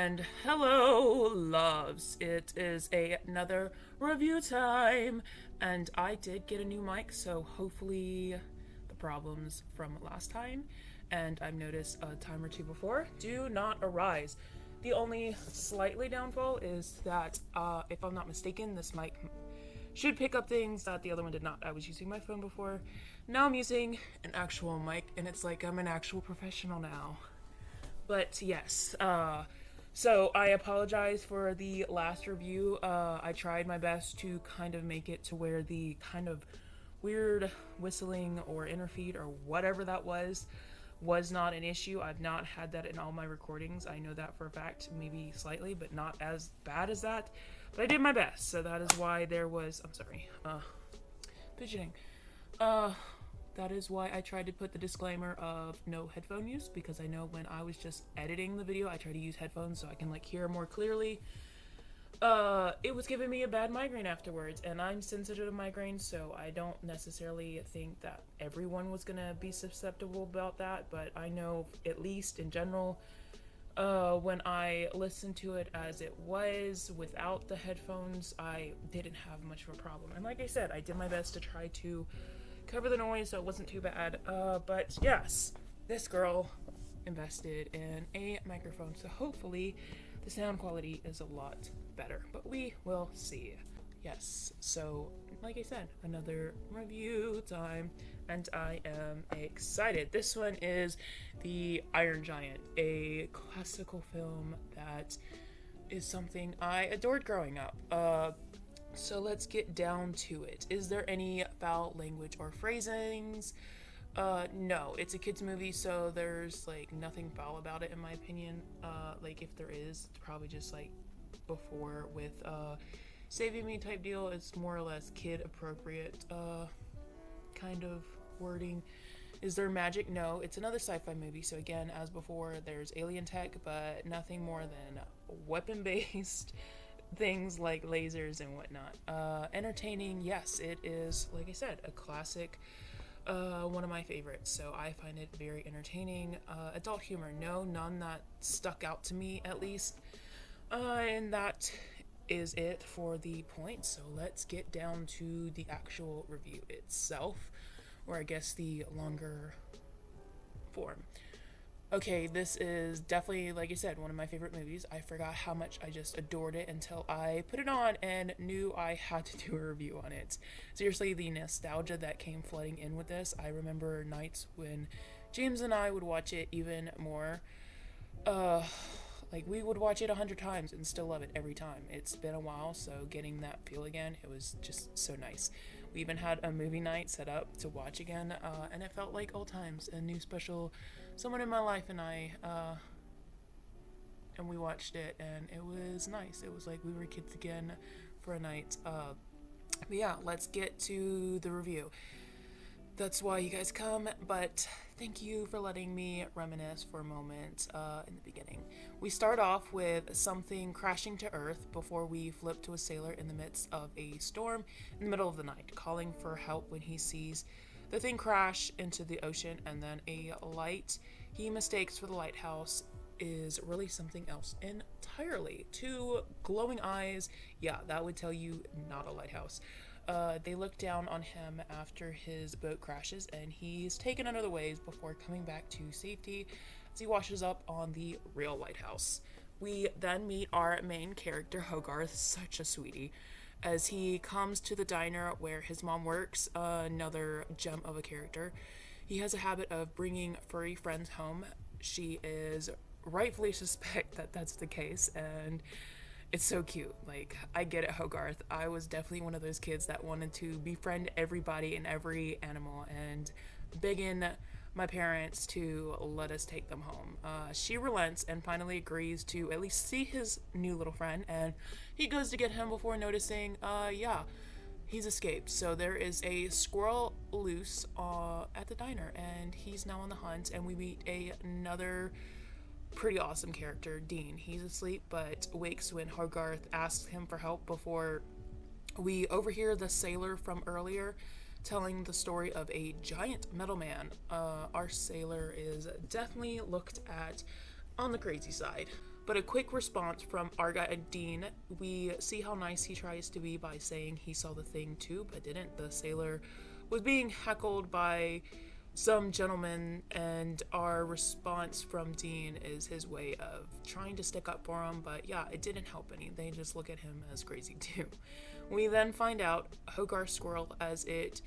And hello, loves. It is another review time. And I did get a new mic, so hopefully the problems from last time, and I've noticed a time or two before, do not arise. The only slightly downfall is that, if I'm not mistaken, this mic should pick up things that the other one did not. I was using my phone before. Now I'm using an actual mic, and it's like I'm an actual professional now. But yes, so I apologize for the last review. I tried my best to kind of make it to where the kind of weird whistling or interfeed or whatever that was not an issue. I've not had that in all my recordings. I know that for a fact, maybe slightly, but not as bad as that. But I did my best, so that is why there was. I'm sorry. Fidgeting. That is why I tried to put the disclaimer of no headphone use, because I know when I was just editing the video, I tried to use headphones so I can like hear more clearly. It was giving me a bad migraine afterwards, and I'm sensitive to migraines, so I don't necessarily think that everyone was gonna be susceptible about that, but I know at least in general, when I listened to it as it was without the headphones, I didn't have much of a problem. And like I said, I did my best to try to cover the noise so it wasn't too bad. But yes, this girl invested in a microphone, so hopefully the sound quality is a lot better, but we will see. Yes, so like I said, another review time, and I am excited. This one is The Iron Giant, a classical film that is something I adored growing up. So let's get down to it. Is there any foul language or phrasings? No, it's a kids movie, so there's like nothing foul about it in my opinion. Like if there is, it's probably just like before with Saving Me type deal. It's more or less kid appropriate kind of wording. Is there magic? No, it's another sci-fi movie, so again, as before, there's alien tech, but nothing more than weapon-based things like lasers and whatnot. Entertaining, yes, it is, like I said, a classic, one of my favorites, so I find it very entertaining. Adult humor, no, none that stuck out to me at least. And that is it for the points, so let's get down to the actual review itself, or I guess the longer form. Okay, this is definitely, like I said, one of my favorite movies. I forgot how much I just adored it until I put it on and knew I had to do a review on it. Seriously, the nostalgia that came flooding in with this. I remember nights when James and I would watch it even more. Like we would watch it 100 times and still love it every time. It's been a while, so getting that feel again, it was just so nice. We even had a movie night set up to watch again, and it felt like old times. A new special someone in my life and I, and we watched it, and it was nice. It was like we were kids again for a night. But yeah, let's get to the review. That's why you guys come, but thank you for letting me reminisce for a moment in the beginning. We start off with something crashing to Earth before we flip to a sailor in the midst of a storm in the middle of the night, calling for help when he sees the thing crash into the ocean, and then a light he mistakes for the lighthouse is really something else entirely. Two glowing eyes, yeah, that would tell you not a lighthouse. They look down on him after his boat crashes, and he's taken under the waves before coming back to safety as he washes up on the real lighthouse. We then meet our main character, Hogarth, such a sweetie, as he comes to the diner where his mom works, another gem of a character. He has a habit of bringing furry friends home. She is rightfully suspect that that's the case, and it's so cute. Like, I get it, Hogarth. I was definitely one of those kids that wanted to befriend everybody and every animal and begging my parents to let us take them home. She relents and finally agrees to at least see his new little friend, and he goes to get him before noticing, yeah, he's escaped. So there is a squirrel loose at the diner, and he's now on the hunt, and we meet another pretty awesome character, Dean. He's asleep but wakes when Hogarth asks him for help before we overhear the sailor from earlier telling the story of a giant metal man. Our sailor is definitely looked at on the crazy side. But a quick response from our guy Dean. We see how nice he tries to be by saying he saw the thing too, but didn't. The sailor was being heckled by some gentleman, and our response from Dean is his way of trying to stick up for him, but yeah, it didn't help any. They just look at him as crazy too. We then find out Hogarth's squirrel as it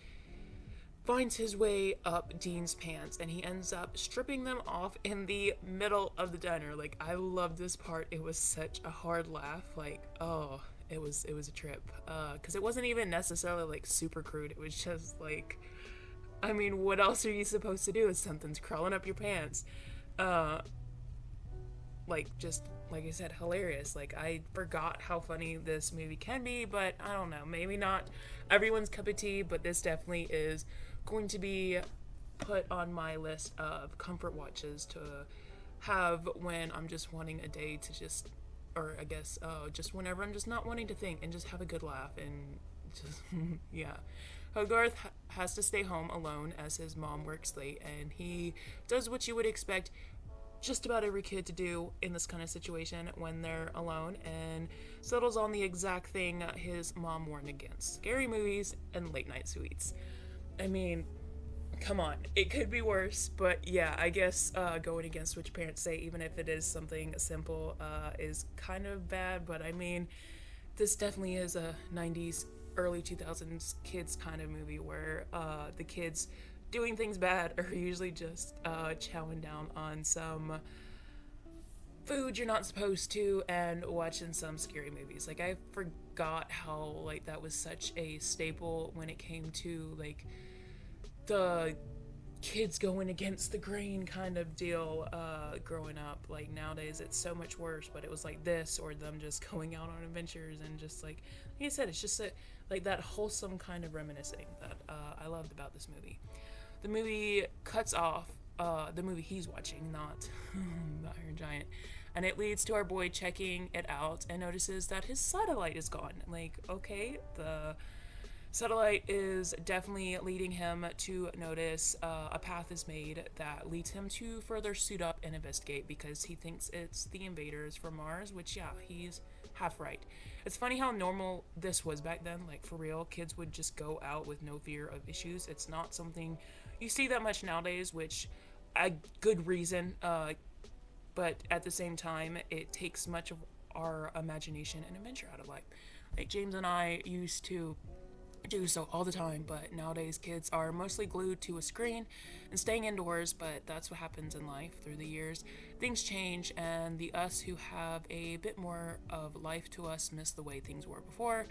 finds his way up Dean's pants, and he ends up stripping them off in the middle of the diner. Like, I love this part. It was such a hard laugh. Like, oh, it was a trip. Because it wasn't even necessarily like super crude. It was just like, I mean, what else are you supposed to do if something's crawling up your pants? Like, just like I said, hilarious. Like, I forgot how funny this movie can be, but I don't know, maybe not everyone's cup of tea, but this definitely is going to be put on my list of comfort watches to have when I'm just wanting a day to just, or I guess just whenever I'm just not wanting to think and just have a good laugh and just yeah. Hogarth has to stay home alone as his mom works late, and he does what you would expect just about every kid to do in this kind of situation when they're alone, and settles on the exact thing his mom warned against: scary movies and late night sweets. I mean, come on, it could be worse, but yeah, I guess going against what your parents say, even if it is something simple, is kind of bad. But I mean, this definitely is a 90s, early 2000s kids kind of movie where the kids doing things bad are usually just chowing down on some food you're not supposed to and watching some scary movies. Like, I forgot how like that was such a staple when it came to like the kids going against the grain kind of deal growing up. Like, nowadays it's so much worse, but it was like this, or them just going out on adventures, and just like I said, it's just like that wholesome kind of reminiscing that I loved about this movie. The movie cuts off the movie he's watching, not the Iron Giant, and it leads to our boy checking it out and notices that his satellite is gone. Like, okay, the satellite is definitely leading him to notice a path is made that leads him to further suit up and investigate, because he thinks it's the invaders from Mars, which, yeah, he's half right. It's funny how normal this was back then. Like, for real, kids would just go out with no fear of issues. It's not something you see that much nowadays, which a good reason, but at the same time, it takes much of our imagination and adventure out of life. Like, James and I used to do so all the time, but nowadays kids are mostly glued to a screen and staying indoors. But that's what happens in life. Through the years, things change, and the us who have a bit more of life to us miss the way things were before.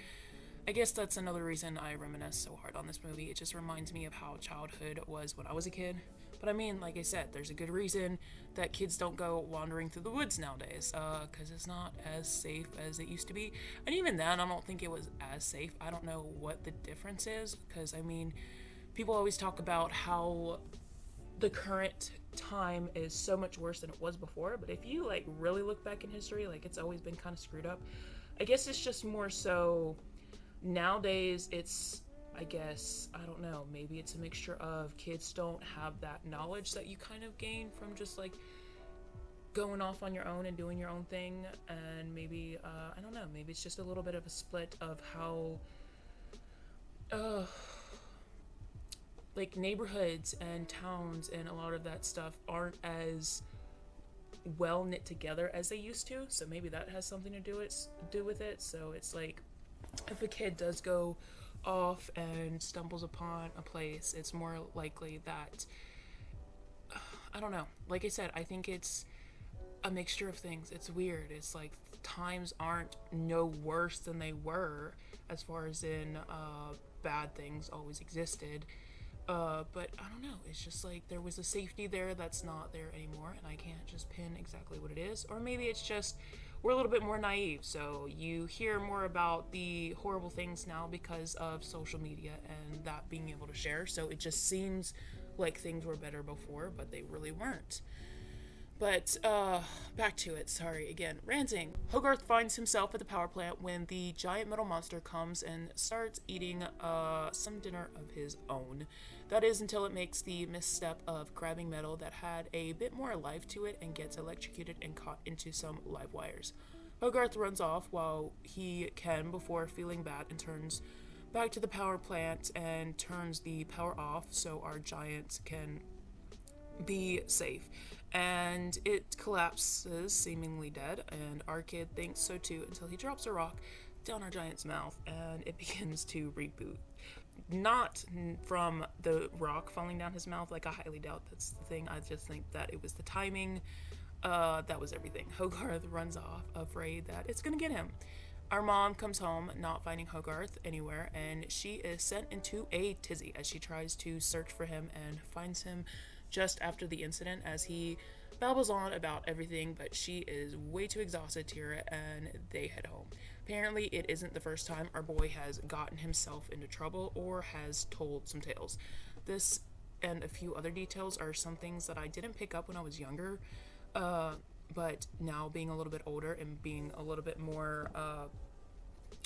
I guess that's another reason I reminisce so hard on this movie. It just reminds me of how childhood was when I was a kid. But I mean, like I said, there's a good reason that kids don't go wandering through the woods nowadays, because it's not as safe as it used to be. And even then, I don't think it was as safe. I don't know what the difference is, because I mean, people always talk about how the current time is so much worse than it was before. But if you like really look back in history, like, it's always been kind of screwed up. I guess it's just more so nowadays it's, I guess, I don't know, maybe it's a mixture of kids don't have that knowledge that you kind of gain from just like going off on your own and doing your own thing, and maybe I don't know, maybe it's just a little bit of a split of how like neighborhoods and towns and a lot of that stuff aren't as well knit together as they used to. So maybe that has something to do with it. So it's like, if a kid does go off and stumbles upon a place, it's more likely that I don't know. Like I said, I think it's a mixture of things. It's weird. It's like times aren't no worse than they were, as far as in bad things always existed. But I don't know. It's just like there was a safety there that's not there anymore, and I can't just pin exactly what it is. Or maybe it's just we're a little bit more naive, so you hear more about the horrible things now because of social media and that being able to share. So it just seems like things were better before, but they really weren't. But back to it. Sorry, again, ranting. Hogarth finds himself at the power plant when the giant metal monster comes and starts eating some dinner of his own. That is until it makes the misstep of grabbing metal that had a bit more life to it and gets electrocuted and caught into some live wires. Hogarth runs off while he can before feeling bad and turns back to the power plant and turns the power off so our giant can be safe. And it collapses, seemingly dead, and our kid thinks so too until he drops a rock down our giant's mouth and it begins to reboot. Not from the rock falling down his mouth, like I highly doubt that's the thing. I just think that it was the timing. That was everything. Hogarth runs off, afraid that it's gonna get him. Our mom comes home, not finding Hogarth anywhere, and she is sent into a tizzy as she tries to search for him and finds him just after the incident as he babbles on about everything, but she is way too exhausted to hear it, and they head home. Apparently, it isn't the first time our boy has gotten himself into trouble or has told some tales. This and a few other details are some things that I didn't pick up when I was younger, but now being a little bit older and being a little bit more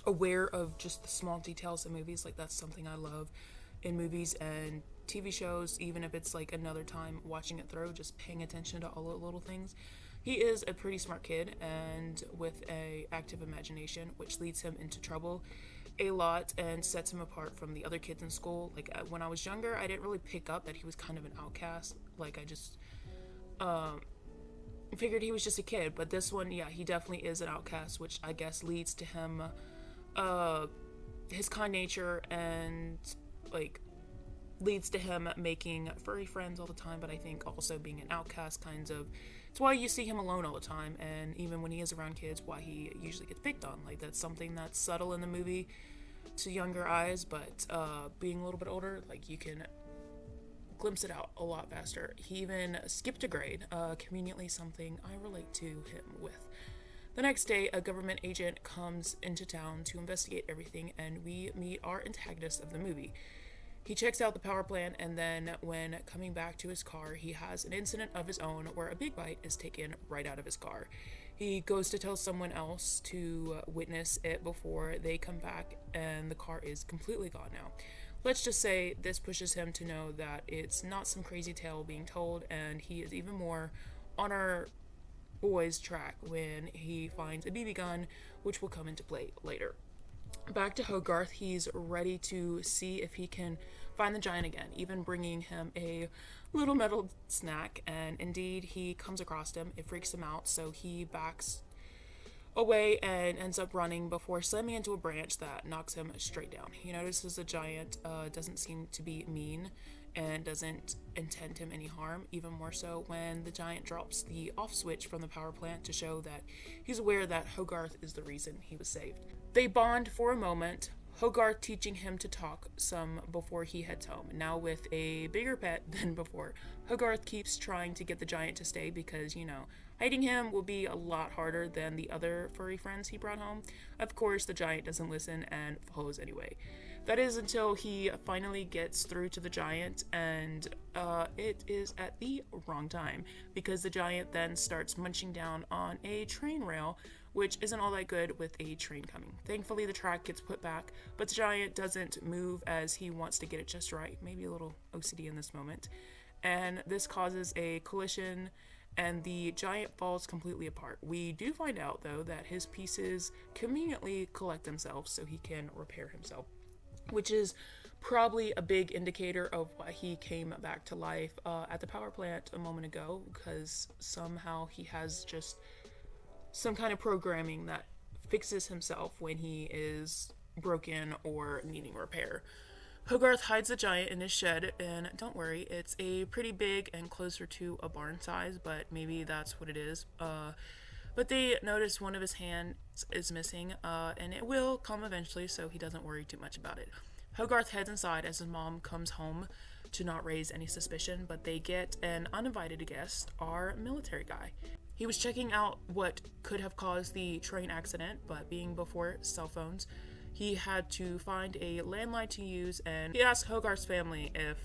aware of just the small details in movies, like that's something I love in movies and TV shows, even if it's like another time watching it through, just paying attention to all the little things. He is a pretty smart kid and with a active imagination, which leads him into trouble a lot and sets him apart from the other kids in school. Like when I was younger, I didn't really pick up that he was kind of an outcast. Like I just figured he was just a kid, but this one, yeah, he definitely is an outcast, which I guess leads to him his kind nature and like leads to him making furry friends all the time, but I think also being an outcast kinds of, it's why you see him alone all the time, and even when he is around kids, why he usually gets picked on. Like that's something that's subtle in the movie to younger eyes, but being a little bit older, like you can glimpse it out a lot faster. He even skipped a grade, conveniently something I relate to him with. The next day, a government agent comes into town to investigate everything, and we meet our antagonist of the movie. He checks out the power plant, and then when coming back to his car, he has an incident of his own where a big bite is taken right out of his car. He goes to tell someone else to witness it before they come back, and the car is completely gone now. Let's just say this pushes him to know that it's not some crazy tale being told, and he is even more on our boy's track when he finds a BB gun, which will come into play later. Back to Hogarth, he's ready to see if he can find the giant again, even bringing him a little metal snack, and indeed he comes across him. It freaks him out, so he backs away and ends up running before slamming into a branch that knocks him straight down. He notices the giant doesn't seem to be mean and doesn't intend him any harm, even more so when the giant drops the off switch from the power plant to show that he's aware that Hogarth is the reason he was saved. They bond for a moment, Hogarth teaching him to talk some before he heads home, now with a bigger pet than before. Hogarth keeps trying to get the giant to stay because, hiding him will be a lot harder than the other furry friends he brought home. Of course, the giant doesn't listen and follows anyway. That is until he finally gets through to the giant, and it is at the wrong time, because the giant then starts munching down on a train rail, which isn't all that good with a train coming. Thankfully, the track gets put back, but the giant doesn't move as he wants to get it just right. Maybe a little OCD in this moment. And this causes a collision, and the giant falls completely apart. We do find out, though, that his pieces conveniently collect themselves so he can repair himself, which is probably a big indicator of why he came back to life at the power plant a moment ago, because somehow he has just some kind of programming that fixes himself when he is broken or needing repair. Hogarth hides the giant in his shed, and don't worry, it's a pretty big and closer to a barn size, but maybe that's what it is. But they notice one of his hands is missing, and it will come eventually, so he doesn't worry too much about it. Hogarth heads inside as his mom comes home to not raise any suspicion, but they get an uninvited guest, our military guy. He was checking out what could have caused the train accident, but being before cell phones, he had to find a landline to use, and he asked Hogarth's family if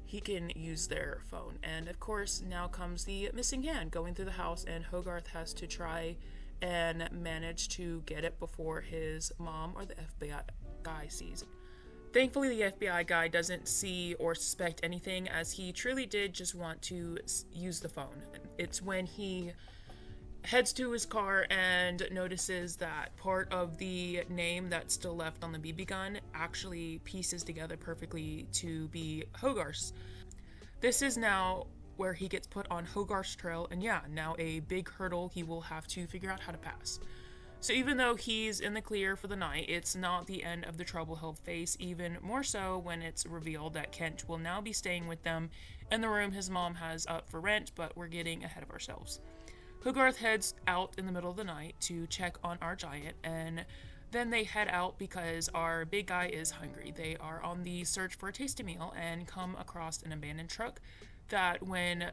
he can use their phone. And of course, now comes the missing hand going through the house, and Hogarth has to try and manage to get it before his mom or the FBI guy sees it. Thankfully, the FBI guy doesn't see or suspect anything, as he truly did just want to use the phone. It's when he heads to his car and notices that part of the name that's still left on the BB gun actually pieces together perfectly to be Hogarth's. This is now where he gets put on Hogarth's trail, and yeah, now a big hurdle he will have to figure out how to pass. So even though he's in the clear for the night, it's not the end of the trouble he'll face, even more so when it's revealed that Kent will now be staying with them in the room his mom has up for rent, but we're getting ahead of ourselves. Hogarth heads out in the middle of the night to check on our giant, and then they head out because our big guy is hungry. They are on the search for a tasty meal and come across an abandoned truck that, when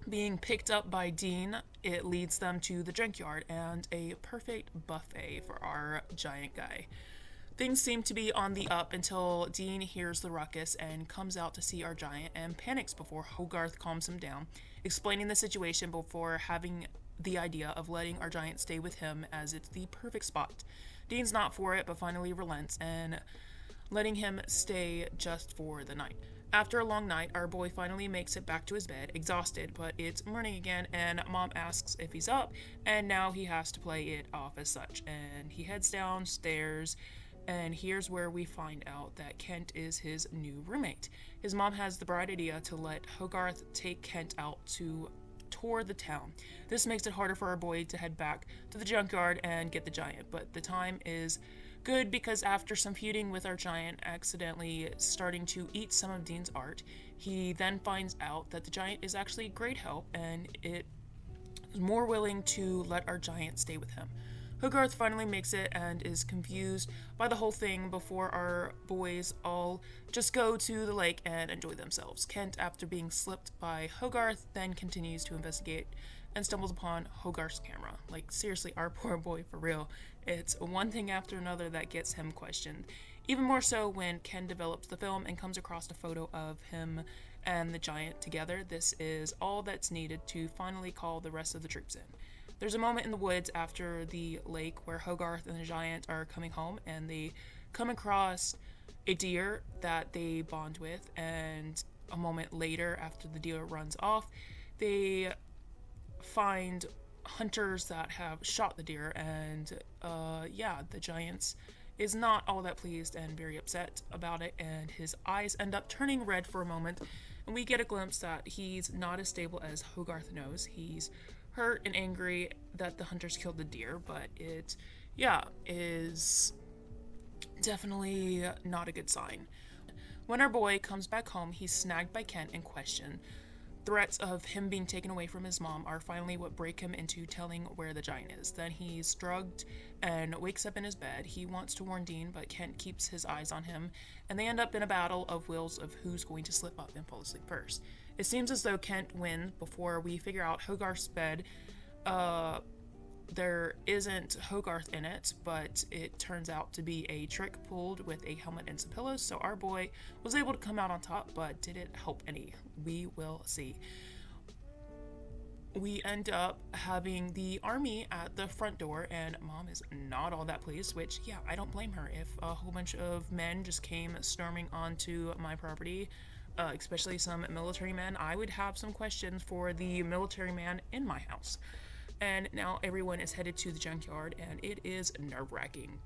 being picked up by Dean, it leads them to the junkyard and a perfect buffet for our giant guy. Things seem to be on the up until Dean hears the ruckus and comes out to see our giant and panics before Hogarth calms him down, explaining the situation before having the idea of letting our giant stay with him as it's the perfect spot. Dean's not for it, but finally relents and letting him stay just for the night. After a long night, our boy finally makes it back to his bed, exhausted, but it's morning again, and Mom asks if he's up, and now he has to play it off as such. And he heads downstairs, and here's where we find out that Kent is his new roommate. His mom has the bright idea to let Hogarth take Kent out to tour the town. This makes it harder for our boy to head back to the junkyard and get the giant, but the time is good because after some feuding with our giant accidentally starting to eat some of Dean's art, he then finds out that the giant is actually great help and it is more willing to let our giant stay with him. Hogarth finally makes it and is confused by the whole thing before our boys all just go to the lake and enjoy themselves. Kent, after being slipped by Hogarth, then continues to investigate and stumbles upon Hogarth's camera. Like, seriously, our poor boy, for real. It's one thing after another that gets him questioned. Even more so when Ken develops the film and comes across a photo of him and the giant together. This is all that's needed to finally call the rest of the troops in. There's a moment in the woods after the lake where Hogarth and the giant are coming home, and they come across a deer that they bond with, and a moment later, after the deer runs off, they find hunters that have shot the deer, and the giant is not all that pleased and very upset about it, and his eyes end up turning red for a moment, and we get a glimpse that he's not as stable as Hogarth knows. He's hurt and angry that the hunters killed the deer, but it is definitely not a good sign. When our boy comes back home, he's snagged by Kent and questioned. Threats of him being taken away from his mom are finally what break him into telling where the giant is. Then he's drugged and wakes up in his bed. He wants to warn Dean, but Kent keeps his eyes on him, and they end up in a battle of wills of who's going to slip up and fall asleep first. It seems as though Kent wins before we figure out Hogarth's bed. There isn't Hogarth in it, but it turns out to be a trick pulled with a helmet and some pillows, so our boy was able to come out on top, but did it help any? We will see. We end up having the army at the front door, and Mom is not all that pleased, which, yeah, I don't blame her. If a whole bunch of men just came storming onto my property, especially some military men, I would have some questions for the military man in my house. And now everyone is headed to the junkyard, and it is nerve-wracking.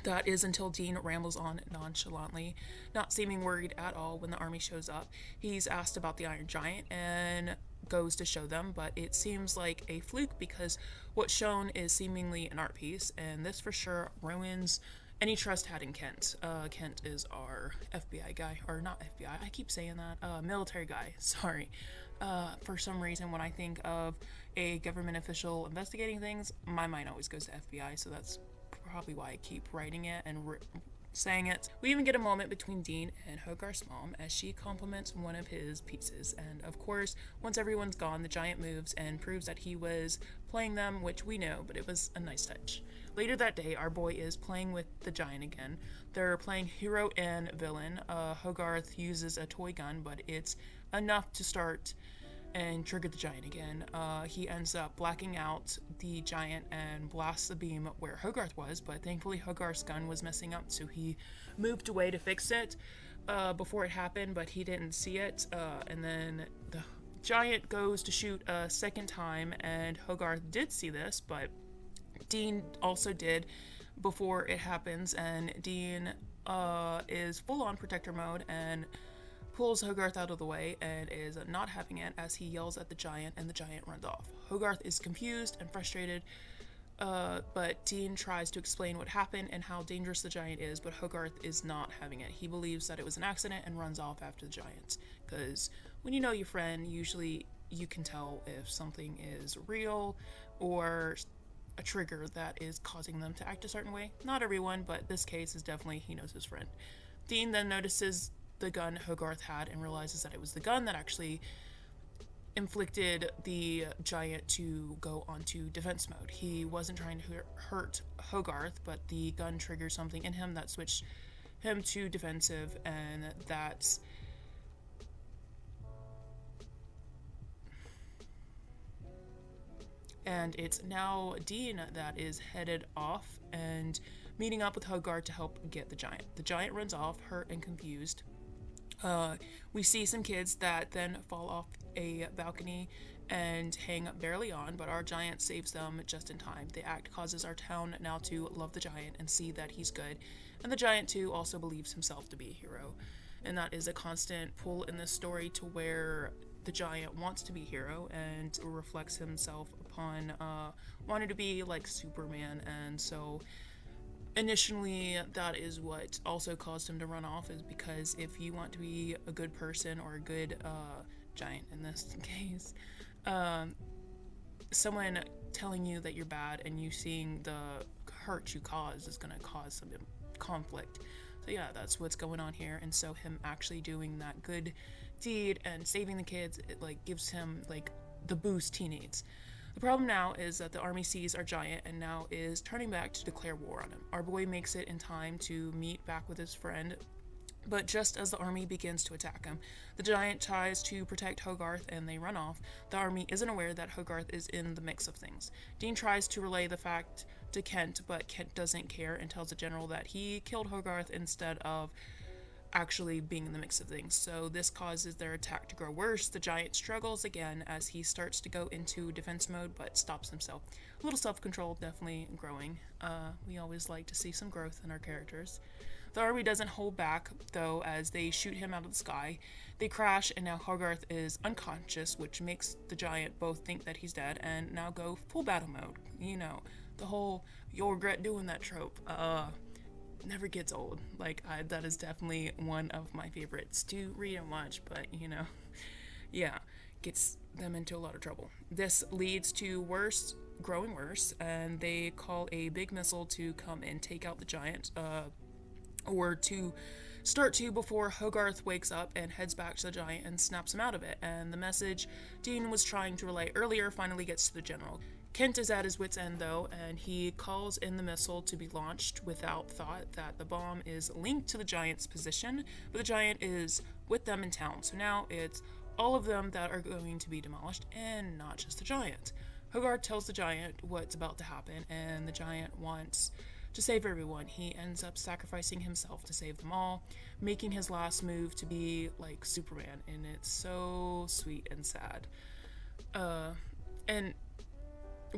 That is until Dean rambles on nonchalantly, not seeming worried at all when the army shows up. He's asked about the Iron Giant and goes to show them, but it seems like a fluke because what's shown is seemingly an art piece, and this for sure ruins any trust had in Kent. Kent is our FBI guy, or not FBI, I keep saying that, military guy, sorry. For some reason, when I think of a government official investigating things, my mind always goes to FBI, so that's probably why I keep writing it and saying it. We even get a moment between Dean and Hogarth's mom as she compliments one of his pieces, and of course, once everyone's gone, the giant moves and proves that he was playing them, which we know, but it was a nice touch. Later that day, our boy is playing with the giant again. They're playing hero and villain. Hogarth uses a toy gun, but it's enough to start and triggered the giant again. He ends up blacking out the giant and blasts the beam where Hogarth was, but thankfully Hogarth's gun was messing up, so he moved away to fix it before it happened, but he didn't see it. And then the giant goes to shoot a second time, and Hogarth did see this, but Dean also did before it happens, and Dean is full on protector mode and pulls Hogarth out of the way and is not having it as he yells at the giant, and the giant runs off. Hogarth is confused and frustrated, but Dean tries to explain what happened and how dangerous the giant is, but Hogarth is not having it. He believes that it was an accident and runs off after the giant, because when you know your friend, usually you can tell if something is real or a trigger that is causing them to act a certain way. Not everyone, but this case is definitely he knows his friend. Dean then notices the gun Hogarth had and realizes that it was the gun that actually inflicted the giant to go onto defense mode. He wasn't trying to hurt Hogarth, but the gun triggered something in him that switched him to defensive, and that's and it's now Dean that is headed off and meeting up with Hogarth to help get the giant. The giant runs off, hurt and confused. We see some kids that then fall off a balcony and hang barely on, but our giant saves them just in time. The act causes our town now to love the giant and see that he's good, and the giant too also believes himself to be a hero. And that is a constant pull in this story to where the giant wants to be a hero and reflects himself upon wanting to be like Superman, and so initially that is what also caused him to run off, is because if you want to be a good person or a good giant in this case, someone telling you that you're bad and you seeing the hurt you cause is going to cause some conflict. So yeah, that's what's going on here. And so him actually doing that good deed and saving the kids, it like gives him like the boost he needs. The problem now is that the army sees our giant and now is turning back to declare war on him. Our boy makes it in time to meet back with his friend, but just as the army begins to attack him, the giant tries to protect Hogarth and they run off. The army isn't aware that Hogarth is in the mix of things. Dean tries to relay the fact to Kent, but Kent doesn't care and tells the general that he killed Hogarth instead of actually being in the mix of things. So this causes their attack to grow worse. The giant struggles again as he starts to go into defense mode, but stops himself. A little self-control definitely growing. We always like to see some growth in our characters. The army doesn't hold back, though, as they shoot him out of the sky. They crash, and now Hogarth is unconscious, which makes the giant both think that he's dead and now go full battle mode. You know, the whole "you'll regret doing that" trope. Never gets old. Like, that is definitely one of my favorites to read and watch, but, you know, yeah, gets them into a lot of trouble. This leads to growing worse, and they call a big missile to come and take out the giant, or to start to before Hogarth wakes up and heads back to the giant and snaps him out of it, and the message Dean was trying to relay earlier finally gets to the general. Kent is at his wit's end though, and he calls in the missile to be launched without thought that the bomb is linked to the giant's position, but the giant is with them in town, so now it's all of them that are going to be demolished and not just the giant. Hogarth tells the giant what's about to happen, and the giant wants to save everyone. He ends up sacrificing himself to save them all, making his last move to be like Superman, and it's so sweet and sad. And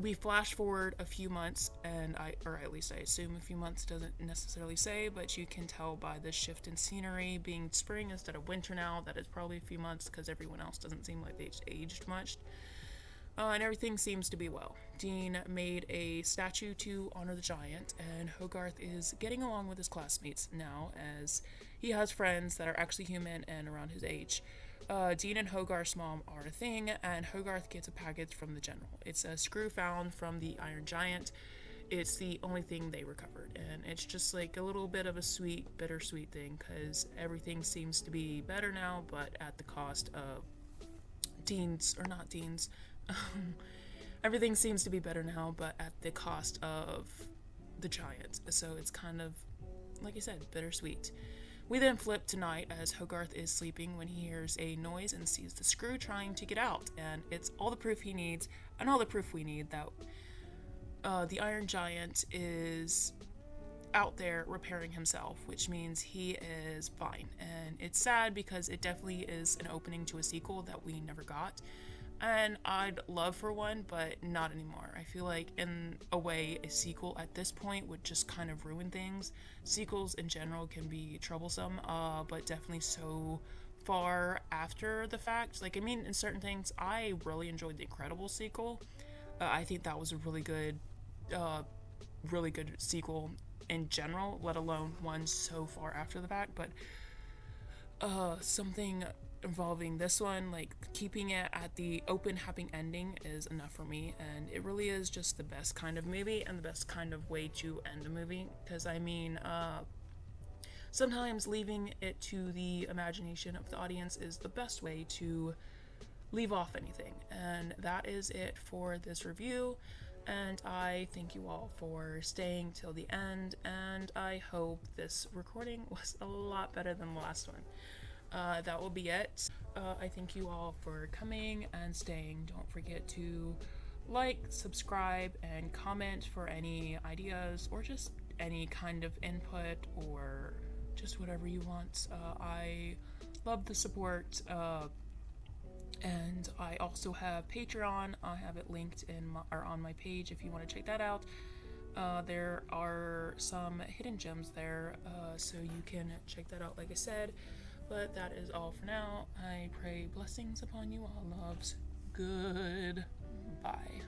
we flash forward a few months, and or at least I assume a few months, doesn't necessarily say, but you can tell by the shift in scenery being spring instead of winter now that it's probably a few months because everyone else doesn't seem like they've aged much. And everything seems to be well. Dean made a statue to honor the giant, and Hogarth is getting along with his classmates now as he has friends that are actually human and around his age. Dean and Hogarth's mom are a thing, and Hogarth gets a package from the general. It's a screw found from the Iron Giant. It's the only thing they recovered, and it's just like a little bit of a sweet, bittersweet thing, because everything seems to be better now, but at the cost of everything seems to be better now, but at the cost of the giant. So it's kind of, like I said, bittersweet. We then flip to night as Hogarth is sleeping when he hears a noise and sees the Screw trying to get out, and it's all the proof he needs and all the proof we need that the Iron Giant is out there repairing himself, which means he is fine. And it's sad because it definitely is an opening to a sequel that we never got. And I'd love for one, but not anymore. I feel like, in a way, a sequel at this point would just kind of ruin things. Sequels in general can be troublesome, but definitely so far after the fact. Like, I mean, in certain things, I really enjoyed the Incredibles sequel. I think that was a really good sequel in general, let alone one so far after the fact. But something involving this one, like keeping it at the open happy ending, is enough for me, and it really is just the best kind of movie and the best kind of way to end a movie. Because I mean, sometimes leaving it to the imagination of the audience is the best way to leave off anything. And that is it for this review, and I thank you all for staying till the end, and I hope this recording was a lot better than the last one. That will be it. I thank you all for coming and staying. Don't forget to like, subscribe, and comment for any ideas or just any kind of input or just whatever you want. I love the support. And I also have Patreon. I have it linked on my page if you want to check that out. There are some hidden gems there, so you can check that out, like I said. But that is all for now. I pray blessings upon you all, loves. Good. Bye.